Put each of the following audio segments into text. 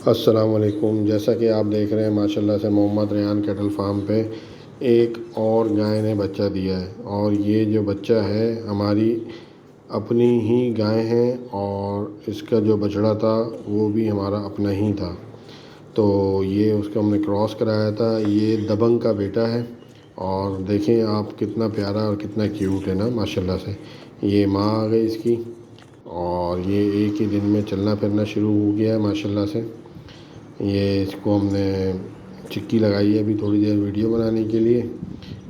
السلام علیکم۔ جیسا کہ آپ دیکھ رہے ہیں ماشاءاللہ سے محمد ریان کیٹل فارم پہ ایک اور گائے نے بچہ دیا ہے، اور یہ جو بچہ ہے ہماری اپنی ہی گائے ہیں، اور اس کا جو بچڑا تھا وہ بھی ہمارا اپنا ہی تھا۔ تو یہ اس کا ہم نے کراس کرایا تھا۔ یہ دبنگ کا بیٹا ہے، اور دیکھیں آپ کتنا پیارا اور کتنا کیوٹ ہے نا ماشاءاللہ سے۔ یہ ماں آ گئی اس کی، اور یہ ایک ہی دن میں چلنا پھرنا شروع ہو گیا ہے ماشاءاللہ سے۔ یہ اس کو ہم نے چکی لگائی ہے ابھی تھوڑی دیر ویڈیو بنانے کے لیے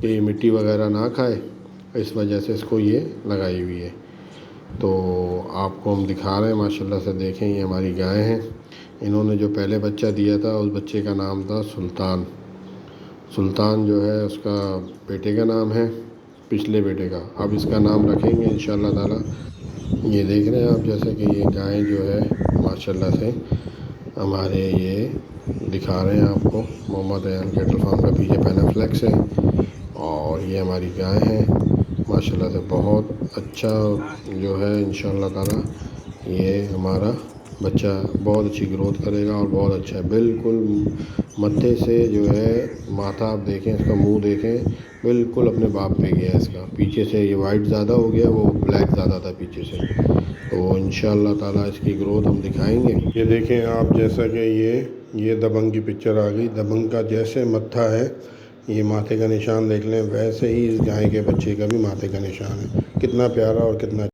کہ یہ مٹی وغیرہ نہ کھائے، اس وجہ سے اس کو یہ لگائی ہوئی ہے۔ تو آپ کو ہم دکھا رہے ہیں ماشاءاللہ سے، دیکھیں یہ ہماری گائے ہیں۔ انہوں نے جو پہلے بچہ دیا تھا اس بچے کا نام تھا سلطان۔ سلطان جو ہے اس کا بیٹے کا نام ہے، پچھلے بیٹے کا۔ اب اس کا نام رکھیں گے انشاءاللہ تعالی۔ یہ دیکھ رہے ہیں آپ جیسے کہ یہ گائے جو ہے ماشاءاللہ سے ہمارے یہ دکھا رہے ہیں آپ کو محمد ریان کیٹل فارم کا پیچھے پینافلیکس ہے، اور یہ ہماری گائے ہیں ماشاءاللہ سے۔ بہت اچھا جو ہے انشاءاللہ تعالی یہ ہمارا بچہ بہت اچھی گروتھ کرے گا، اور بہت اچھا ہے بالکل۔ متھے سے جو ہے ماتھا آپ دیکھیں، اس کا منہ دیکھیں، بالکل اپنے باپ پہ گیا ہے اس کا۔ پیچھے سے یہ وائٹ زیادہ ہو گیا، وہ بلیک زیادہ تھا پیچھے سے۔ تو انشاءاللہ تعالی اس کی گروتھ ہم دکھائیں گے۔ یہ دیکھیں آپ جیسا کہ یہ دبنگ کی پکچر آ گئی۔ دبنگ کا جیسے متھا ہے، یہ ماتھے کا نشان دیکھ لیں، ویسے ہی اس گائے کے بچے کا بھی ماتھے کا نشان ہے۔ کتنا پیارا اور کتنا